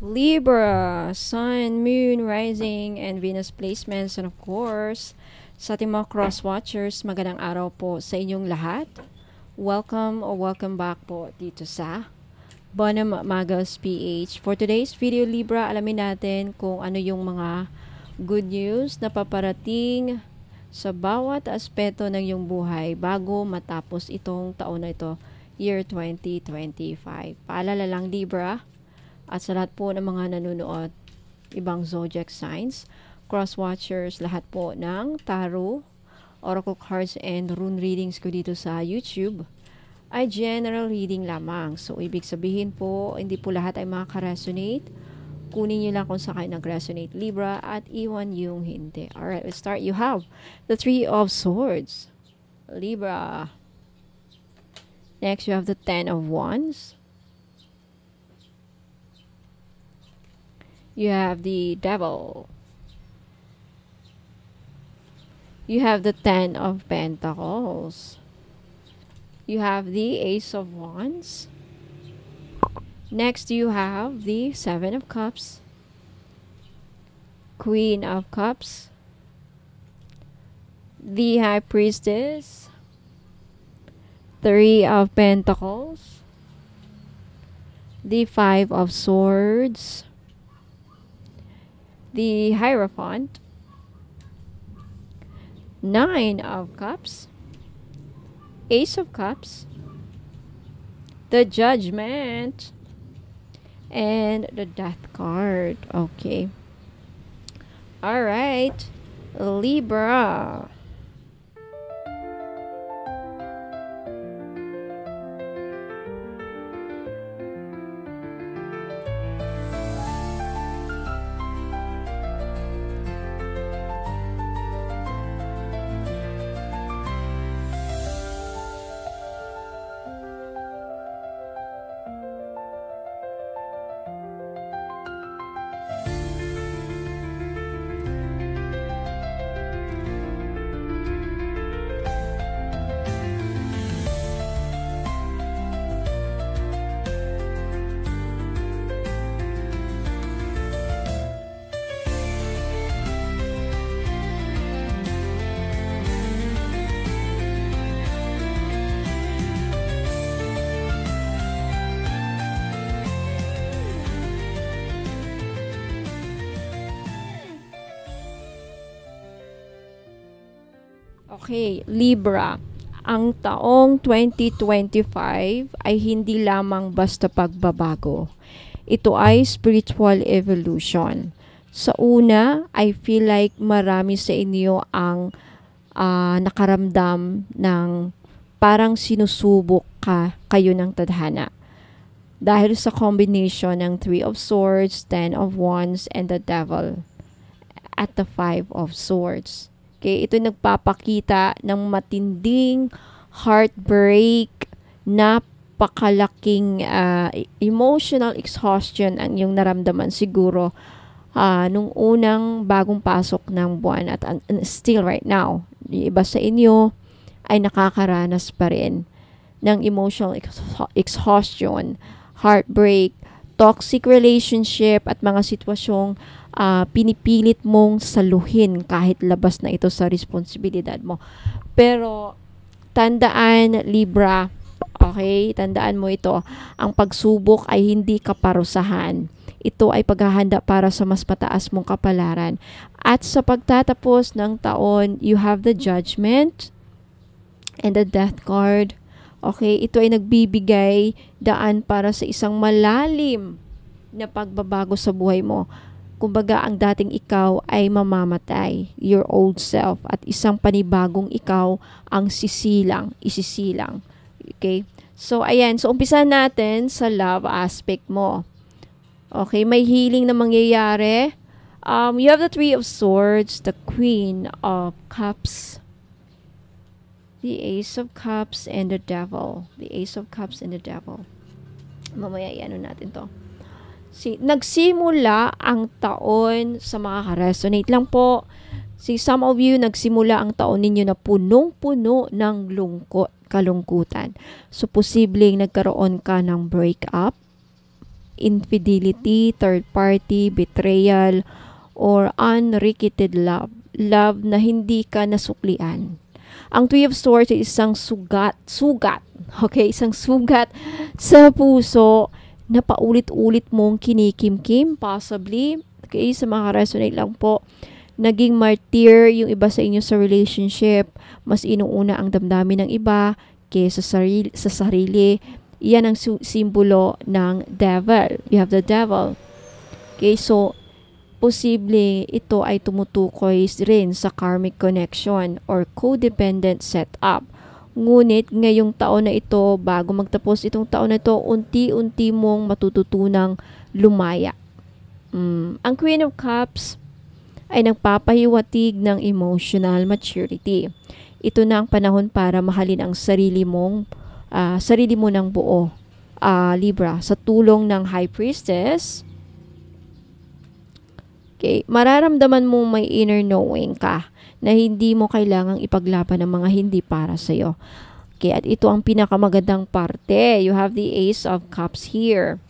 Libra, Sun, Moon, Rising, and Venus placements. And of course, sa ating mga cross-watchers, magandang araw po sa inyong lahat. Welcome or welcome back po dito sa Bonum Magas PH. For today's video, Libra, alamin natin kung ano yung mga good news na paparating sa bawat aspeto ng iyong buhay bago matapos itong taon na ito, year 2025. Paalala lang, Libra, at sa lahat po ng mga nanonood, ibang zodiac signs, cross-watchers, lahat po ng tarot, oracle cards, and rune readings ko dito sa YouTube ay general reading lamang. So, ibig sabihin po, hindi po lahat ay makaka-resonate. Kunin nyo lang kung saan kayo nag-resonate, Libra, at iwan yung hindi. Alright, let's start. You have the Three of Swords, Libra. Next, you have the Ten of Wands. You have the Devil. You have the Ten of Pentacles. You have the Ace of Wands. Next, you have the Seven of Cups, Queen of Cups, the High Priestess, Three of Pentacles, the Five of Swords, the Hierophant, Nine of Cups, Ace of Cups, the Judgment, and the Death card. Okay. All right, Libra. Okay, Libra. Ang taong 2025 ay hindi lamang basta pagbabago. Ito ay spiritual evolution. Sa una, I feel like marami sa inyo ang nakaramdam ng parang sinusubok kayo ng tadhana. Dahil sa combination ng Three of Swords, Ten of Wands, and the Devil at the Five of Swords. Okay, ito nagpapakita ng matinding heartbreak, napakalaking emotional exhaustion ang iyong naramdaman siguro nung unang bagong pasok ng buwan at still right now. Yung iba sa inyo ay nakakaranas pa rin ng emotional exhaustion, heartbreak, toxic relationship at mga sitwasyong pinipilit mong saluhin kahit labas na ito sa responsibilidad mo. Pero tandaan, Libra, okay, tandaan mo ito, ang pagsubok ay hindi kaparusahan. Ito ay paghahanda para sa mas mataas mong kapalaran. At sa pagtatapos ng taon, you have the Judgment and the Death card. Okay, ito ay nagbibigay daan para sa isang malalim na pagbabago sa buhay mo. Kumbaga, ang dating ikaw ay mamamatay, your old self, at isang panibagong ikaw ang isisilang. Okay? So, ayan. So, umpisa natin sa love aspect mo. Okay, may healing na mangyayari. You have the Three of Swords, the Queen of Cups, the Ace of Cups, and the Devil. The Ace of Cups and the Devil. Mamaya, ano natin to. Nagsimula ang taon sa mga ka-resonate lang po. Some of you, nagsimula ang taon ninyo na punong-puno ng kalungkutan. So, posibleng nagkaroon ka ng breakup infidelity, third party, betrayal, or unrequited love. Love na hindi ka nasuklian. Ang Three of Swords ay isang sugat, okay, isang sugat sa puso na paulit-ulit mong kinikimkim, possibly, okay, sa mga resonate lang po, naging martyr yung iba sa inyo sa relationship, mas inuuna ang damdamin ng iba kaysa sa sarili. Yan ang simbolo ng devil. You have the devil. Okay, so, posible ito ay tumutukoy rin sa karmic connection or codependent setup. Ngunit ngayong taon na ito, bago magtapos itong taon na ito, unti-unti mong matututunang lumaya. Ang Queen of Cups ay nagpapahiwatig ng emotional maturity. Ito na ang panahon para mahalin ang sarili mo ng buo. Libra, sa tulong ng High Priestess, okay, mararamdaman mo may inner knowing ka na hindi mo kailangang ipaglaban ng mga hindi para sa'yo. Okay, at ito ang pinakamagandang parte. You have the Ace of Cups here.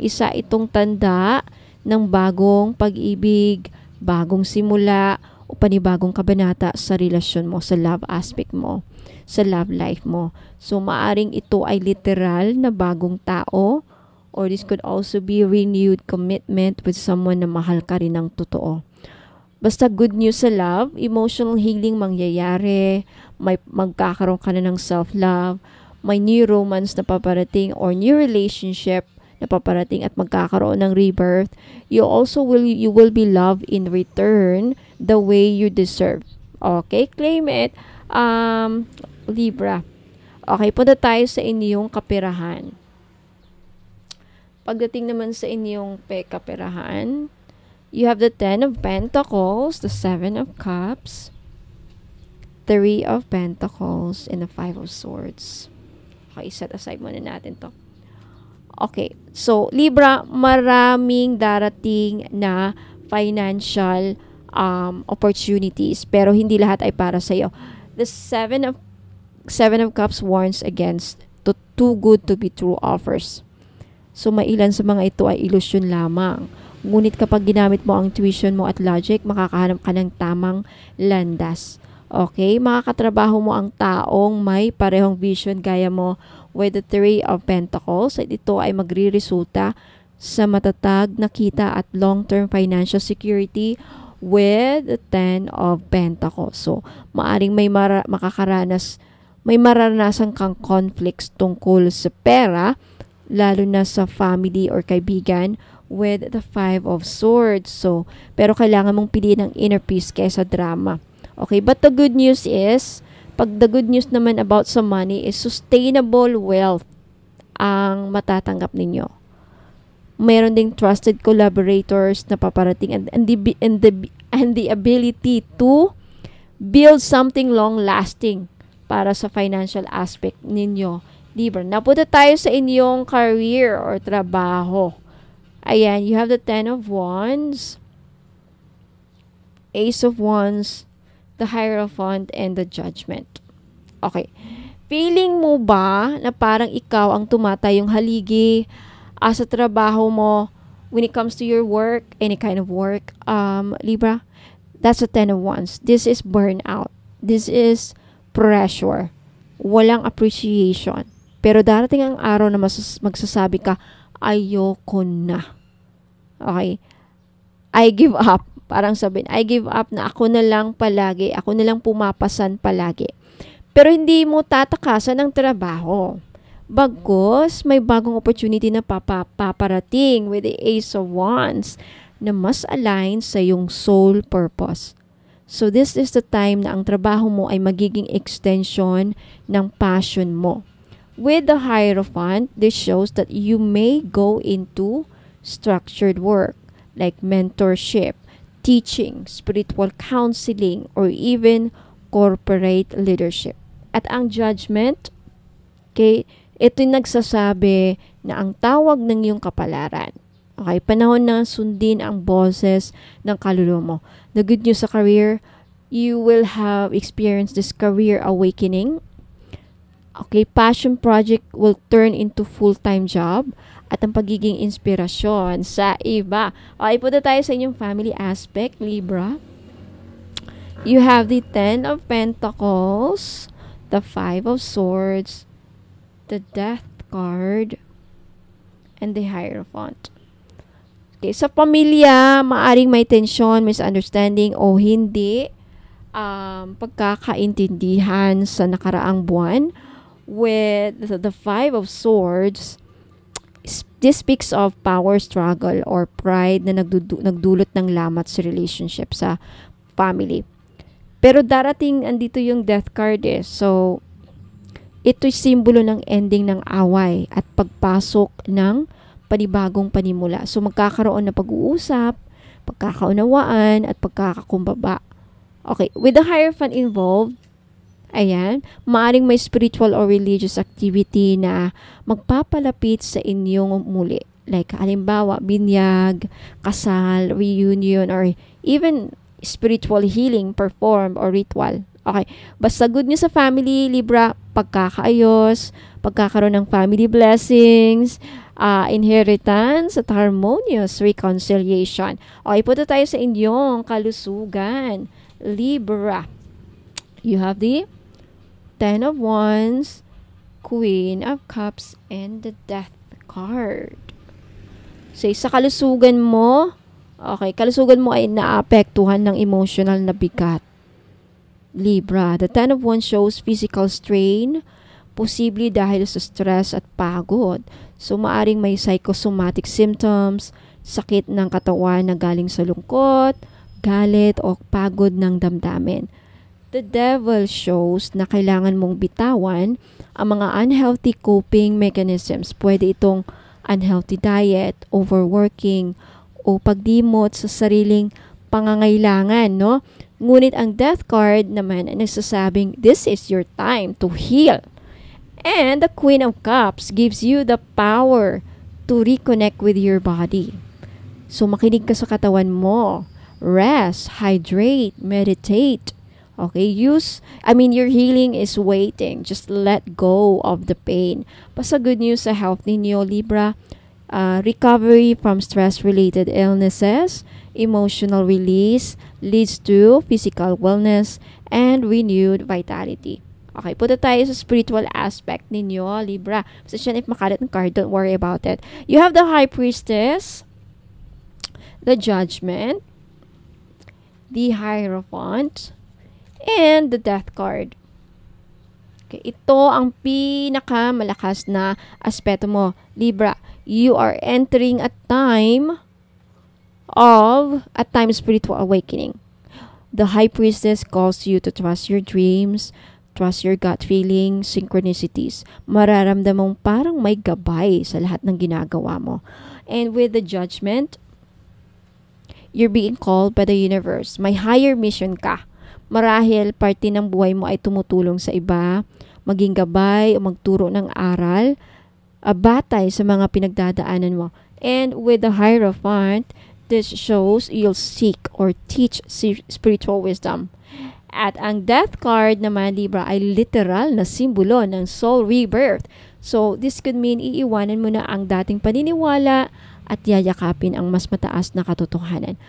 Isa itong tanda ng bagong pag-ibig, bagong simula, o panibagong kabanata sa relasyon mo, sa love aspect mo, sa love life mo. So, maaring ito ay literal na bagong tao, or this could also be renewed commitment with someone na mahal ka rin ng totoo. Basta good news sa love, emotional healing mangyayari, may magkakaroon ka na ng self-love, may new romance na paparating or new relationship na paparating at magkakaroon ng rebirth. You will be loved in return the way you deserve. Okay, claim it. Libra. Okay, punta tayo sa inyong kaperahan. Pagdating naman sa inyong kaperahan, you have the 10 of Pentacles, the 7 of Cups, 3 of Pentacles, and the 5 of Swords. Okay, set aside muna natin to. Okay, so Libra, maraming darating na financial opportunities, pero hindi lahat ay para sa'yo. The 7 of Cups warns against too good to be true offers. So, mailan sa mga ito ay ilusyon lamang. Ngunit kapag ginamit mo ang intuition mo at logic, makakahanap ka ng tamang landas. Okay? Makakatrabaho mo ang taong may parehong vision gaya mo with the 3 of Pentacles. At ito ay magre-resulta sa matatag na kita at long-term financial security with the 10 of Pentacles. So, maaring may mararanasan kang conflicts tungkol sa pera, lalo na sa family or kaibigan with the 5 of Swords. So, pero kailangan mong piliin ang inner peace kaysa drama. Okay, but the good news is, pag the good news naman about sa money is sustainable wealth ang matatanggap ninyo. Mayroon ding trusted collaborators na paparating and the ability to build something long-lasting para sa financial aspect ninyo. Libra, napunta tayo sa inyong career or trabaho. Ayan, you have the 10 of Wands, Ace of Wands, the Hierophant, and the Judgment. Okay. Feeling mo ba na parang ikaw ang tumatayong haligi sa trabaho mo when it comes to your work, any kind of work, Libra? That's the 10 of Wands. This is burnout. This is pressure. Walang appreciation. Pero darating ang araw na magsasabi ka, ayoko na. Okay? I give up. Parang sabihin, I give up na ako na lang palagi. Ako na lang pumapasan palagi. Pero hindi mo tatakasan ang trabaho. Bagkus, may bagong opportunity na paparating with the Ace of Wands na mas align sa iyong soul purpose. So this is the time na ang trabaho mo ay magiging extension ng passion mo. With the Hierophant, this shows that you may go into structured work like mentorship, teaching, spiritual counseling, or even corporate leadership. At ang Judgment, okay, ito'y nagsasabi na ang tawag ng iyong kapalaran. Okay, panahon na sundin ang boses ng kaluluwa mo. The good news sa career, you will have experienced this career awakening. Okay, passion project will turn into full-time job. at ang pagiging inspirasyon sa iba. Okay, punta tayo sa inyong family aspect, Libra. You have the Ten of Pentacles, the Five of Swords, the Death card, and the Hierophant. Okay, sa pamilya, maaring may tension, misunderstanding, o hindi pagkakaintindihan sa nakaraang buwan. With the Five of Swords, this speaks of power struggle or pride na nagdulot ng lamat sa relationship sa family. Pero darating, andito yung Death card So, ito'y simbolo ng ending ng away at pagpasok ng panibagong panimula. So, magkakaroon na pag-uusap, pagkakaunawaan, at pagkakakumbaba. Okay, with the Hierophant involved, ayan, maaring may spiritual or religious activity na magpapalapit sa inyong muli. Like, halimbawa, binyag, kasal, reunion, or even spiritual healing performed or ritual. Okay, basta good news sa family, Libra, pagkakaayos, pagkakaroon ng family blessings, inheritance, at harmonious reconciliation. Okay, punta tayo sa inyong kalusugan, Libra. You have the Ten of Wands, Queen of Cups, and the Death card. So, sa kalusugan mo, okay, kalusugan mo ay naapektuhan ng emotional na bigat. Libra, the Ten of Wands shows physical strain, posible dahil sa stress at pagod. So, maaring may psychosomatic symptoms, sakit ng katawan na galing sa lungkot, galit, o pagod ng damdamin. The Devil shows na kailangan mong bitawan ang mga unhealthy coping mechanisms. Pwede itong unhealthy diet, overworking, o pagdimot sa sariling pangangailangan, no? Ngunit ang Death card naman ay nagsasabing, this is your time to heal. And the Queen of Cups gives you the power to reconnect with your body. So, makinig ka sa katawan mo. Rest, hydrate, meditate. Okay, your healing is waiting. Just let go of the pain. Basta good news sa health ninyo, Libra. Recovery from stress-related illnesses, emotional release, leads to physical wellness, and renewed vitality. Okay, punta tayo sa spiritual aspect ninyo, Libra. Basta siya if makalat ng card, don't worry about it. You have the High Priestess, the Judgment, the Hierophant, and the Death card. Okay, ito ang pinakamalakas na aspeto mo, Libra. You are entering a time spiritual awakening. The High Priestess calls you to trust your dreams, trust your gut feeling, synchronicities. Mararamdaman mong parang may gabay sa lahat ng ginagawa mo. And with the Judgment, you're being called by the universe. May higher mission ka. Marahil parte ng buhay mo ay tumutulong sa iba, maging gabay o magturo ng aral, batay sa mga pinagdadaanan mo. And with the Hierophant, this shows you'll seek or teach spiritual wisdom. At ang Death card naman, Libra, ay literal na simbolo ng soul rebirth. So, this could mean iiwanan mo na ang dating paniniwala at yayakapin ang mas mataas na katotohanan.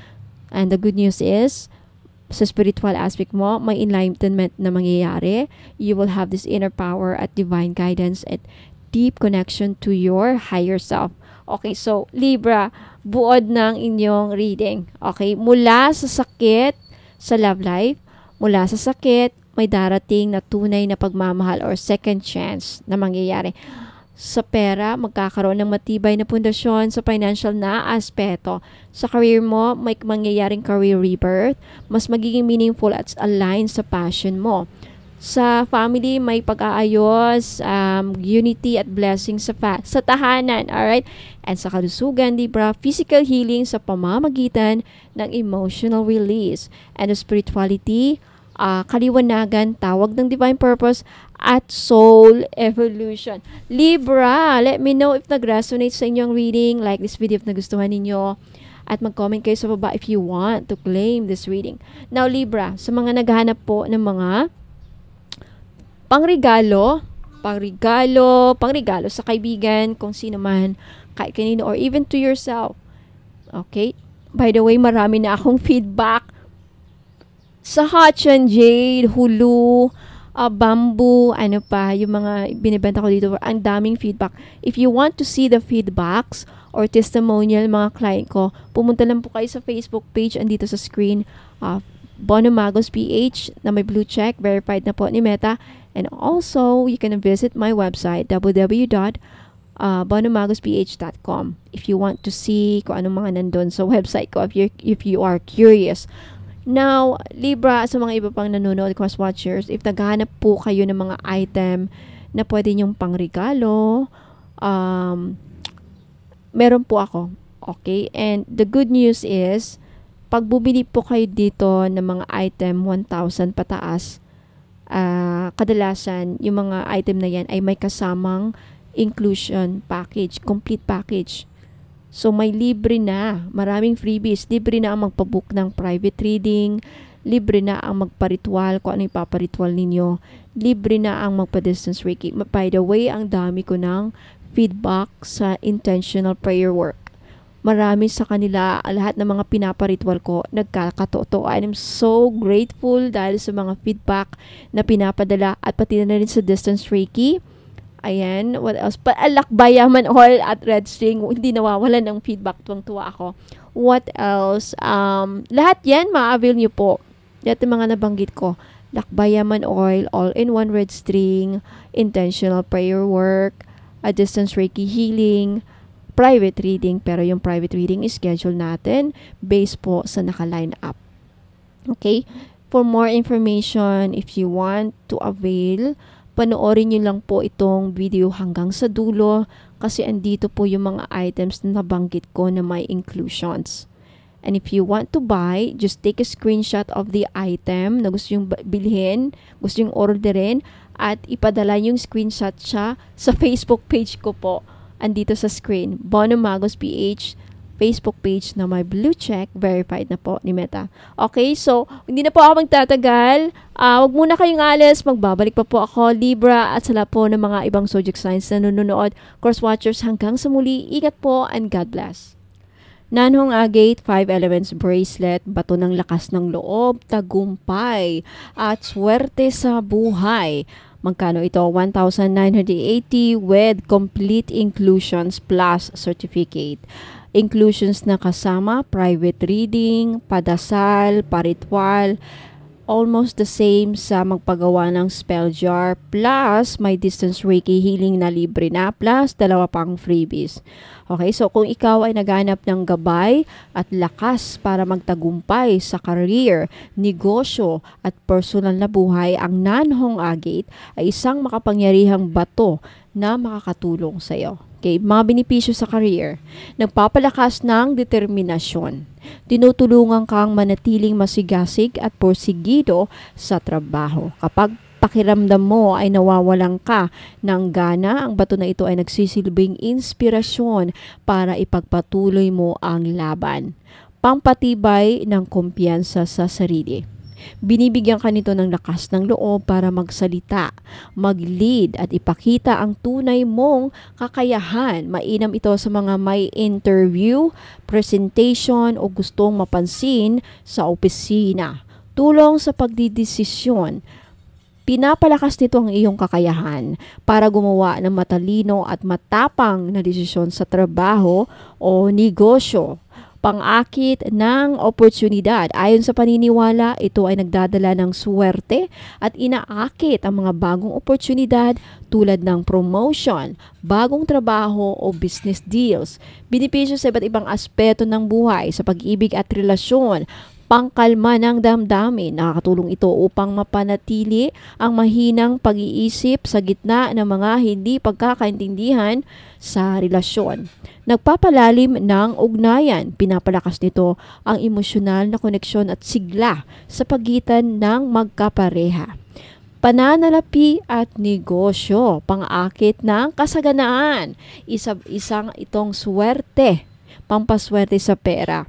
And the good news is, sa spiritual aspect mo, may enlightenment na mangyayari. You will have this inner power at divine guidance at deep connection to your higher self. Okay, so Libra, buod ng inyong reading. Okay, mula sa sakit sa love life, mula sa sakit, may darating na tunay na pagmamahal or second chance na mangyayari. Sa pera, magkakaroon ng matibay na pundasyon sa financial na aspeto. Sa career mo, may mangyayaring career rebirth, mas magiging meaningful at aligned sa passion mo. Sa family, may pag-aayos, unity at blessing sa tahanan, alright? And sa kalusugan, Libra, physical healing sa pamamagitan ng emotional release. And the spirituality, kaliwanagan, tawag ng divine purpose, at soul evolution. Libra, let me know if nag-resonate sa inyong reading. Like this video if nagustuhan ninyo. At mag-comment kayo sa baba if you want to claim this reading. Now, Libra, sa mga naghahanap po ng mga pangregalo sa kaibigan, kung sino man, kahit kanino or even to yourself. Okay? By the way, marami na akong feedback sa Hotchan Jade, Hulu, Bamboo, ano pa, yung mga binibenta ko dito. Ang daming feedback. If you want to see the feedbacks or testimonial mga client ko, pumunta lang po kayo sa Facebook page, andito sa screen, Bono Magos PH na may blue check, verified na po ni Meta. And also, you can visit my website, www.bonomagosph.com, if you want to see kung anong mga nandun sa website ko, if you are curious. Now, Libra, sa mga iba pang nanonood, cross-watchers, if naghahanap po kayo ng mga item na pwede nyong pangregalo, meron po ako. Okay? And the good news is, pag bumili po kayo dito ng mga item 1,000 pataas, kadalasan, yung mga item na yan ay may kasamang inclusion package, complete package. So, may libre na. Maraming freebies. Libre na ang magpabook ng private reading. Libre na ang magparitual, kung ano yung paparitual ninyo. Libre na ang magpa-distance reiki. By the way, ang dami ko ng feedback sa intentional prayer work. Marami sa kanila, lahat ng mga pinaparitual ko, nagkakatotoo. I'm so grateful dahil sa mga feedback na pinapadala at pati na rin sa distance reiki. Ayan, what else? Alakbayaman oil at red string. Hindi nawawalan ng feedback. Tuwang-tuwa ako. What else? Lahat yan, ma-avail nyo po. Lahat ng mga nabanggit ko. Lakbayaman oil, all-in-one red string, intentional prayer work, a distance reiki healing, private reading. Pero yung private reading is schedule natin based po sa naka-line up. Okay? For more information, if you want to avail, panoorin nyo lang po itong video hanggang sa dulo kasi andito po yung mga items na nabanggit ko na may inclusions. And if you want to buy, just take a screenshot of the item na gusto yung bilhin, gusto yung orderin, at ipadala yung screenshot siya sa Facebook page ko po. Andito sa screen, Bono Magos PH, Facebook page na may blue check, verified na po ni Meta. Okay, so, hindi na po ako magtatagal. Huwag muna kayong alis. Magbabalik pa po ako, Libra, at sala po ng mga ibang zodiac signs na nanonood. Course watchers, hanggang sa muli. Ingat po and God bless. Nanhong Agate 5 Elements Bracelet, bato ng lakas ng loob, tagumpay, at swerte sa buhay. Magkano ito? 1,980 with complete inclusions plus certificate. Inclusions na kasama, private reading, padasal, paritwal, almost the same sa magpagawa ng spell jar, plus may distance reiki healing na libre na, plus dalawa pang freebies. Okay, so kung ikaw ay naghanap ng gabay at lakas para magtagumpay sa career, negosyo at personal na buhay, ang Nanhong Agate ay isang makapangyarihang bato na makakatulong sa iyo. Okay, mga benepisyo sa career. Nagpapalakas ng determinasyon. Tinutulungan kang manatiling masigasig at porsigido sa trabaho. Kapag pakiramdam mo ay nawawalan ka ng gana, ang bato na ito ay nagsisilbing inspirasyon para ipagpatuloy mo ang laban. Pampatibay ng kumpiyansa sa sarili. Binibigyan ka nito ng lakas ng loob para magsalita, mag-lead at ipakita ang tunay mong kakayahan. Mainam ito sa mga may interview, presentation o gustong mapansin sa opisina. Tulong sa pagdidesisyon. Pinapalakas nito ang iyong kakayahan para gumawa ng matalino at matapang na desisyon sa trabaho o negosyo. Pang-akit ng oportunidad. Ayon sa paniniwala, ito ay nagdadala ng swerte at inaakit ang mga bagong oportunidad tulad ng promotion, bagong trabaho o business deals. Benepisyo sa iba't ibang aspeto ng buhay, sa pag-ibig at relasyon, pangkalma ng damdamin. Nakakatulong ito upang mapanatili ang mahinang pag-iisip sa gitna ng mga hindi pagkakaintindihan sa relasyon. Nagpapalalim ng ugnayan. Pinapalakas nito ang emosyonal na koneksyon at sigla sa pagitan ng magkapareha. Pananalapi at negosyo, pang-akit ng kasaganaan. Isang itong swerte, pampaswerte sa pera.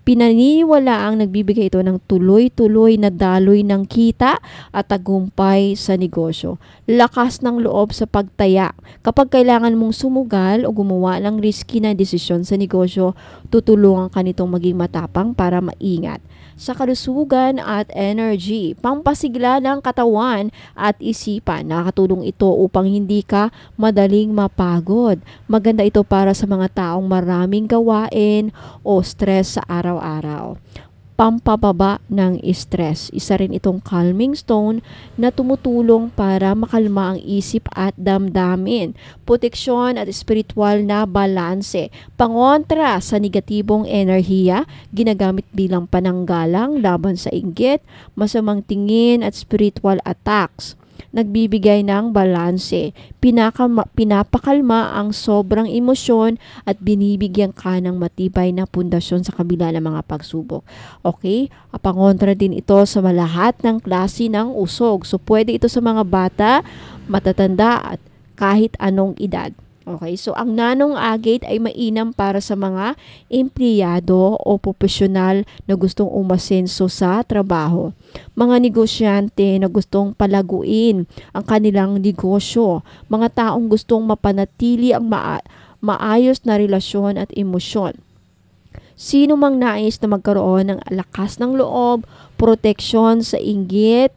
Pinaniniwala ang nagbibigay ito ng tuloy-tuloy na daloy ng kita at tagumpay sa negosyo. Lakas ng loob sa pagtaya. Kapag kailangan mong sumugal o gumawa ng risky na desisyon sa negosyo, tutulungan ka nitong maging matapang para maingat. Sa kalusugan at energy, pampasigla ng katawan at isipan. Nakakatulong ito upang hindi ka madaling mapagod. Maganda ito para sa mga taong maraming gawain o stress sa araw-araw. Pampababa ng stress. Isa rin itong calming stone na tumutulong para makalma ang isip at damdamin. Proteksyon at spiritual na balanse. Pangontra sa negatibong enerhiya, ginagamit bilang pananggalang laban sa inggit, masamang tingin at spiritual attacks. Nagbibigay ng balanse, pinapakalma ang sobrang emosyon at binibigyan ka ng matibay na pundasyon sa kabila ng mga pagsubok. Okay? Pangontra din ito sa lahat ng klase ng usog. So, pwede ito sa mga bata, matatanda at kahit anong edad. Okay, so ang nanong agate ay mainam para sa mga empleyado o profesional na gustong umasenso sa trabaho. Mga negosyante na gustong palaguin ang kanilang negosyo. Mga taong gustong mapanatili ang maayos na relasyon at emosyon. Sino mang nais na magkaroon ng lakas ng loob, proteksyon sa inggit,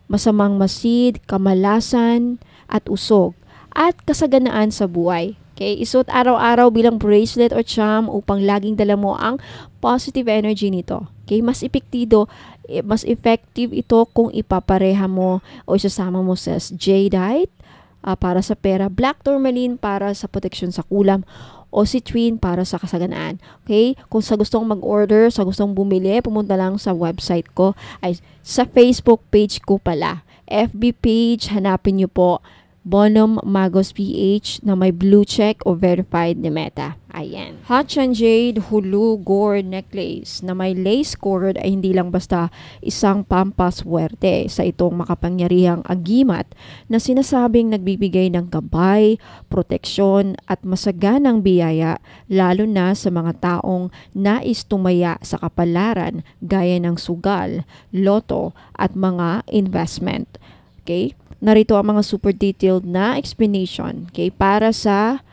masamang masid, kamalasan at usog, at kasaganaan sa buhay. Okay? Isuot araw-araw bilang bracelet or charm upang laging dala mo ang positive energy nito. Okay? Mas effective ito kung ipapareha mo o isasama mo sa jadeite para sa pera, black tourmaline para sa proteksyon sa kulam, o citrine para sa kasaganaan. Okay? Kung sa gustong mag-order, sa gustong bumili, pumunta lang sa website ko, ay sa Facebook page ko pala. FB page, hanapin nyo po Bonum Magos PH na may blue check o verified ni Meta. Ayan. Hatchan Jade Hulu Gold Necklace na may lace cord ay hindi lang basta isang pampaswerte sa itong makapangyarihang agimat na sinasabing nagbibigay ng gabay, proteksyon at masaganang biyaya lalo na sa mga taong nais tumaya sa kapalaran gaya ng sugal, loto at mga investment. Okay? Narito ang mga super detailed na explanation, okay, para sa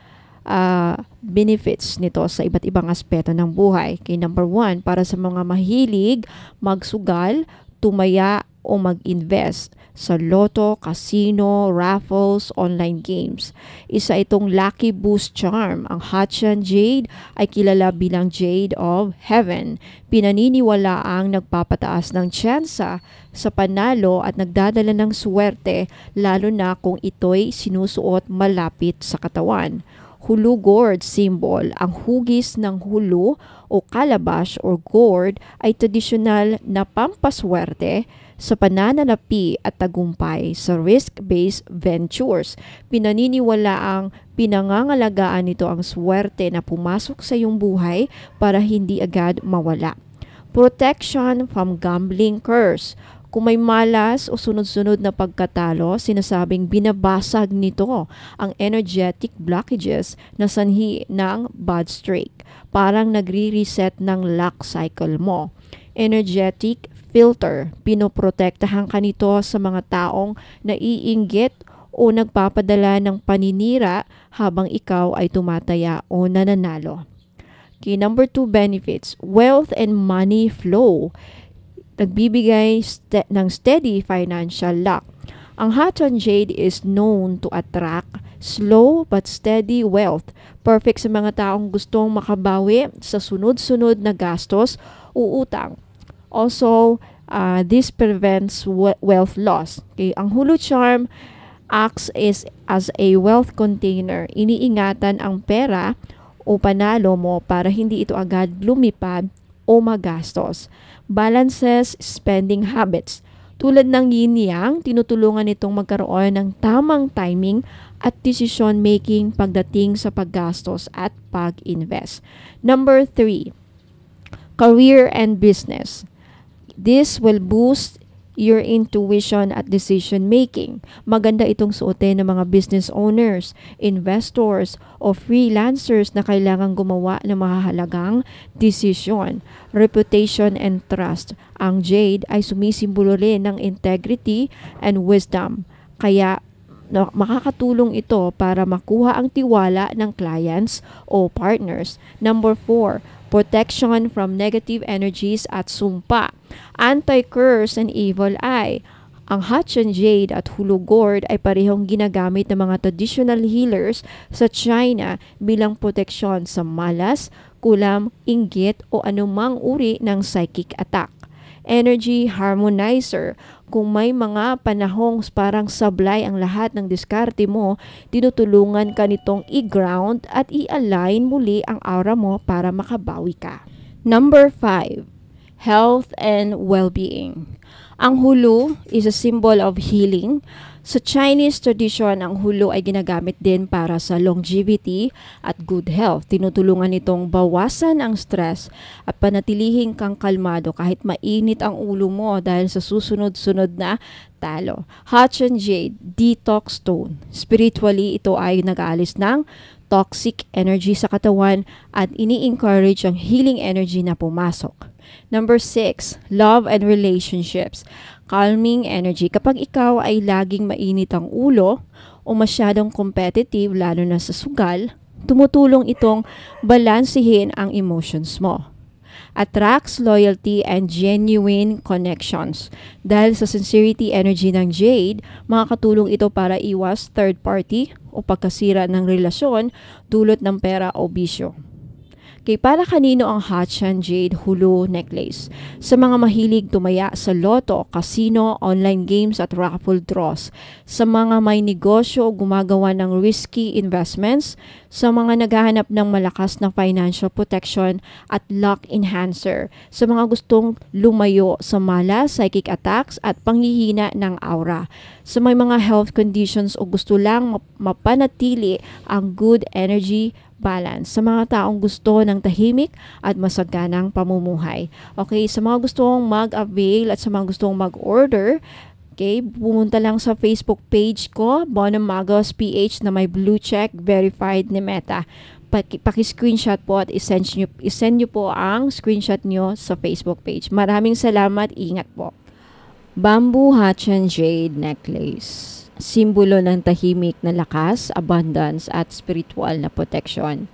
benefits nito sa iba't ibang aspeto ng buhay. Okay, number 1, para sa mga mahilig magsugal, tumaya o mag-invest sa loto, casino, raffles, online games. Isa itong lucky boost charm. Ang Hatchan Jade ay kilala bilang Jade of Heaven. Pinaniniwala ang nagpapataas ng tsansa sa panalo at nagdadala ng swerte lalo na kung ito'y sinusuot malapit sa katawan. Hulu gourd symbol. Ang hugis ng hulu o calabash or gourd ay tradisyonal na pampaswerte sa pananalapi at tagumpay sa risk-based ventures. Pinaniniwala ang pinangangalagaan nito ang swerte na pumasok sa iyong buhay para hindi agad mawala. Protection from gambling curse. Kung may malas o sunod-sunod na pagkatalo, sinasabing binabasag nito ang energetic blockages na sanhi ng bad streak. Parang nagre-reset ng luck cycle mo. Energetic filter. Pinoprotektahan ka nito sa mga taong naiinggit o nagpapadala ng paninira habang ikaw ay tumataya o nananalo. Okay, number 2 benefits. Wealth and money flow. Nagbibigay ng steady financial luck. Ang Hatchan Jade is known to attract slow but steady wealth. Perfect sa mga taong gustong makabawi sa sunod-sunod na gastos o utang. Also, this prevents wealth loss. Okay? Ang Hulu Charm acts as a wealth container. Iniingatan ang pera o panalo mo para hindi ito agad lumipad o magastos. Balances spending habits. Tulad ng yin-yang, tinutulungan itong magkaroon ng tamang timing at decision making pagdating sa paggastos at pag-invest. Number 3, career and business. This will boost your intuition at decision making. Maganda itong suotin ng mga business owners, investors, o freelancers na kailangang gumawa ng mahahalagang desisyon. Reputation and trust. Ang jade ay sumisimbolo rin ng integrity and wisdom. Kaya makakatulong ito para makuha ang tiwala ng clients o partners. Number 4, protection from negative energies at sumpa. Anti-curse and evil eye. Ang Hatchan Jade at Hulu Gourd ay parehong ginagamit ng mga traditional healers sa China bilang proteksyon sa malas, kulam, inggit o anumang uri ng psychic attack. Energy harmonizer. Kung may mga panahong parang sablay ang lahat ng diskarte mo, tinutulungan ka nitong i-ground at i-align muli ang aura mo para makabawi ka. Number 5, health and well-being. Ang hulu is a symbol of healing. Sa Chinese tradition, ang hulu ay ginagamit din para sa longevity at good health. Tinutulungan itong bawasan ang stress at panatilihing kang kalmado kahit mainit ang ulo mo dahil sa susunod-sunod na talo. Hatchan Jade, detox stone. Spiritually, ito ay nag-aalis ng toxic energy sa katawan at ini-encourage ang healing energy na pumasok. Number 6, love and relationships. Calming energy. Kapag ikaw ay laging mainit ang ulo o masyadong competitive lalo na sa sugal, tumutulong itong balansihin ang emotions mo. Attracts loyalty and genuine connections. Dahil sa sincerity energy ng Jade, makakatulong ito para iwas third party o pagkasira ng relasyon dulot ng pera o bisyo. Kay para kanino ang Hatchan Jade Hulu necklace? Sa mga mahilig tumaya sa loto, casino, online games at raffle draws. Sa mga may negosyo o gumagawa ng risky investments. Sa mga naghahanap ng malakas na financial protection at luck enhancer. Sa mga gustong lumayo sa malas, psychic attacks at panghihina ng aura. Sa may mga health conditions o gusto lang mapanatili ang good energy balance. Sa mga taong gusto ng tahimik at masaganang pamumuhay. Okay, sa mga gustong mag-avail at sa mga gustong mag-order, okay, pumunta lang sa Facebook page ko, Bonam Magos PH na may blue check, verified ni Meta. Paki-screenshot po at isend nyo po ang screenshot nyo sa Facebook page. Maraming salamat, ingat po. Bamboo Hatchan Jade Necklace. Simbolo ng tahimik na lakas, abundance at spiritual na protection.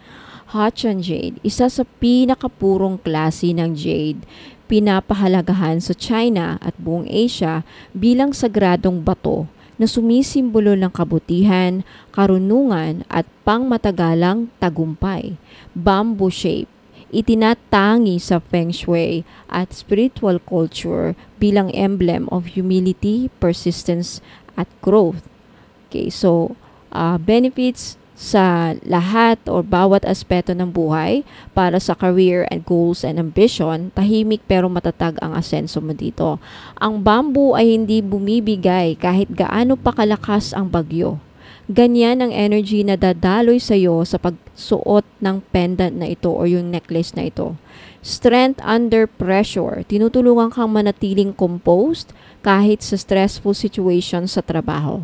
Hatchan Jade, isa sa pinakapurong klase ng jade, pinapahalagahan sa China at buong Asia bilang sagradong bato na sumisimbolo ng kabutihan, karunungan at pangmatagalang tagumpay. Bamboo shape, itinatangi sa Feng Shui at spiritual culture bilang emblem of humility, persistence, at growth. Okay, so benefits sa lahat o bawat aspeto ng buhay para sa career and goals and ambition, tahimik pero matatag ang asenso mo dito. Ang bamboo ay hindi bumibigay kahit gaano pa kalakas ang bagyo. Ganyan ang energy na dadaloy sa iyo sa pagsuot ng pendant na ito o yung necklace na ito. Strength under pressure. Tinutulungan kang manatiling composed kahit sa stressful situation sa trabaho.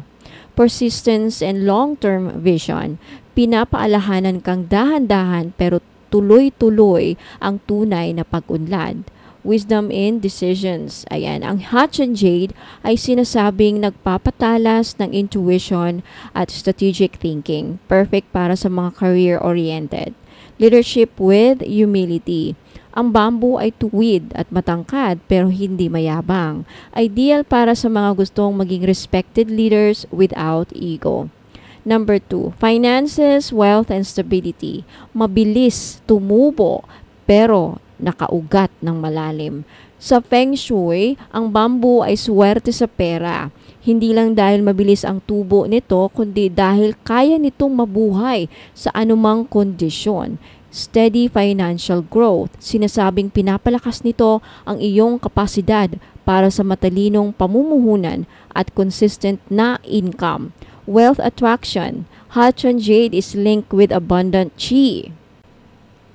Persistence and long-term vision. Pinapaalahanan kang dahan-dahan pero tuloy-tuloy ang tunay na pag-unlad. Wisdom in decisions. Ayan, ang Hatchan Jade ay sinasabing nagpapatalas ng intuition at strategic thinking. Perfect para sa mga career-oriented. Leadership with humility. Ang bamboo ay tuwid at matangkad pero hindi mayabang. Ideal para sa mga gustong maging respected leaders without ego. Number 2, finances, wealth, and stability. Mabilis tumubo pero nakaugat ng malalim. Sa Feng Shui, ang bamboo ay swerte sa pera. Hindi lang dahil mabilis ang tubo nito, kundi dahil kaya nitong mabuhay sa anumang kondisyon. Steady financial growth. Sinasabing pinapalakas nito ang iyong kapasidad para sa matalinong pamumuhunan at consistent na income. Wealth attraction. Hatchan Jade is linked with abundant chi.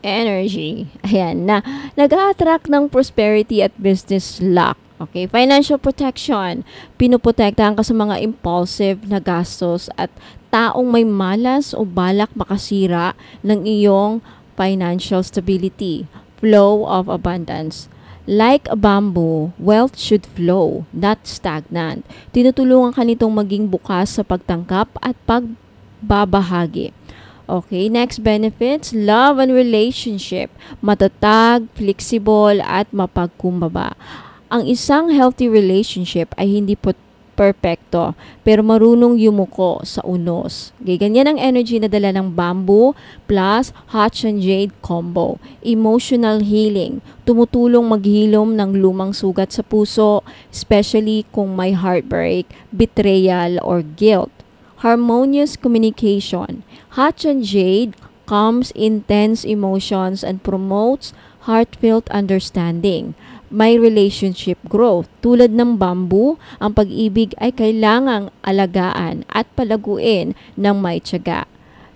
Energy. Ayan na. Nag-a-attract ng prosperity at business luck. Okay, financial protection. Pinoprotektahan ka sa mga impulsive na gastos at taong may malas o balak makasira ng iyong financial stability. Flow of abundance. Like a bamboo, wealth should flow, not stagnant. Tinutulungan ka nitong maging bukas sa pagtangkap at pagbabahagi. Okay, next benefits, love and relationship. Matatag, flexible, at mapagkumbaba. Ang isang healthy relationship ay hindi po perpekto, pero marunong yumuko sa unos. Okay, ganyan ang energy na dala ng bamboo plus Hot and Jade combo. Emotional healing. Tumutulong maghilom ng lumang sugat sa puso, especially kung may heartbreak, betrayal, or guilt. Harmonious communication. Hot and Jade calms intense emotions and promotes heartfelt understanding. May relationship growth. Tulad ng bamboo, ang pag-ibig ay kailangang alagaan at palaguin ng may tiyaga.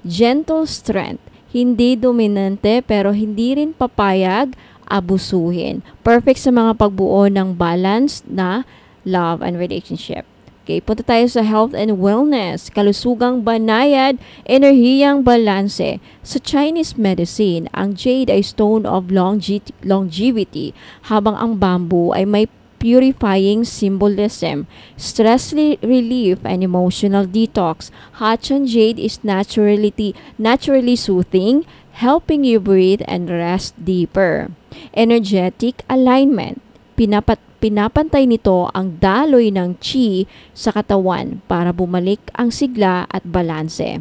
Gentle strength. Hindi dominante pero hindi rin papayag abusuhin. Perfect sa mga pagbuo ng balance na love and relationship. Okay, punta tayo sa health and wellness. Kalusugang banayad, enerhiyang balanse. Sa Chinese medicine, ang jade ay stone of longevity, habang ang bamboo ay may purifying symbolism, stress relief, and emotional detox. Hot and Jade is naturally soothing, helping you breathe and rest deeper. Energetic alignment. Pinapantay nito ang daloy ng chi sa katawan para bumalik ang sigla at balanse.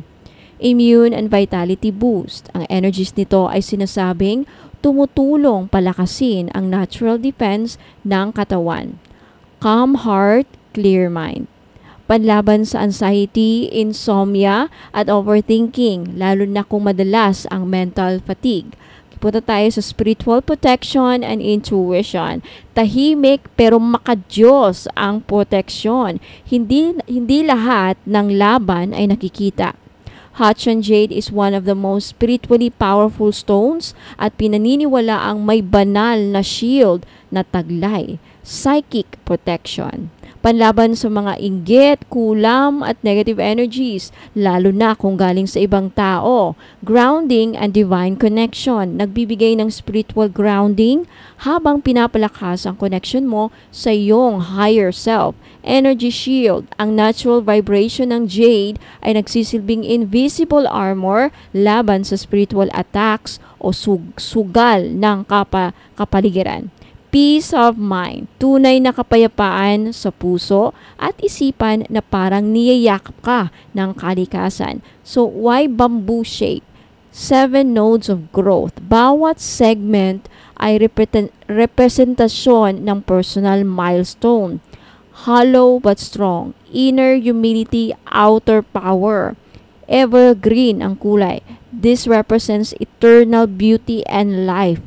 Immune and vitality boost. Ang energies nito ay sinasabing tumutulong palakasin ang natural defense ng katawan. Calm heart, clear mind. Panlaban sa anxiety, insomnia, at overthinking, lalo na kung madalas ang mental fatigue. Punta tayo sa spiritual protection and intuition. Tahimik pero makadiyos ang proteksyon. Hindi lahat ng laban ay nakikita. Hot and Jade is one of the most spiritually powerful stones at pinaniniwala ang may banal na shield na taglay. Psychic protection. Panlaban sa mga inggit, kulam at negative energies, lalo na kung galing sa ibang tao. Grounding and divine connection. Nagbibigay ng spiritual grounding habang pinapalakas ang connection mo sa iyong higher self. Energy shield. Ang natural vibration ng jade ay nagsisilbing invisible armor laban sa spiritual attacks o sugal ng kapaligiran. Peace of mind, tunay na kapayapaan sa puso at isipan na parang niyayakap ka ng kalikasan. So, why bamboo shape? 7 nodes of growth. Bawat segment ay representasyon ng personal milestone. Hollow but strong. Inner humility, outer power. Evergreen ang kulay. This represents eternal beauty and life.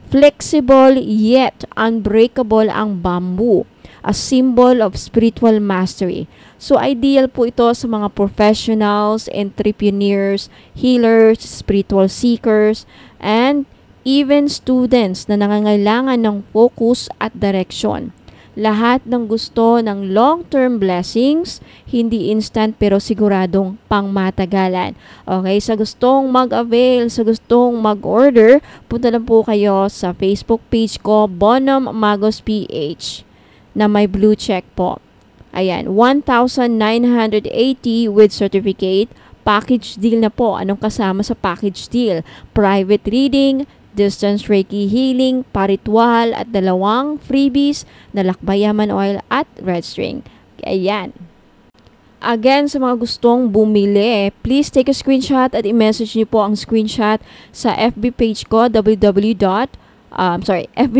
Flexible yet unbreakable ang bamboo, a symbol of spiritual mastery. So ideal po ito sa mga professionals, entrepreneurs, healers, spiritual seekers, and even students na nangangailangan ng focus at direction. Lahat ng gusto ng long-term blessings, hindi instant pero siguradong pangmatagalan. Okay, sa gustong mag-avail, sa gustong mag-order, punta lang po kayo sa Facebook page ko, Bonum Magos PH, na may blue check po. Ayan, 1,980 with certificate. Package deal na po. Anong kasama sa package deal? Private reading, distance Reiki healing, paritual, at 2 freebies na lakbayaman oil at red string. Ayan. Again, sa mga gustong bumili, please take a screenshot at i-message niyo po ang screenshot sa FB page ko, FB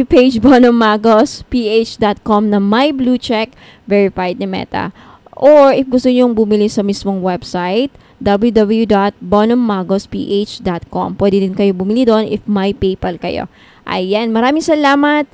page bonomagosph.com na may blue check verified ni Meta. Or if gusto niyo bumili sa mismong website, www.bonomagosph.com. Pwede din kayo bumili doon if may PayPal kayo. Ayan, maraming salamat.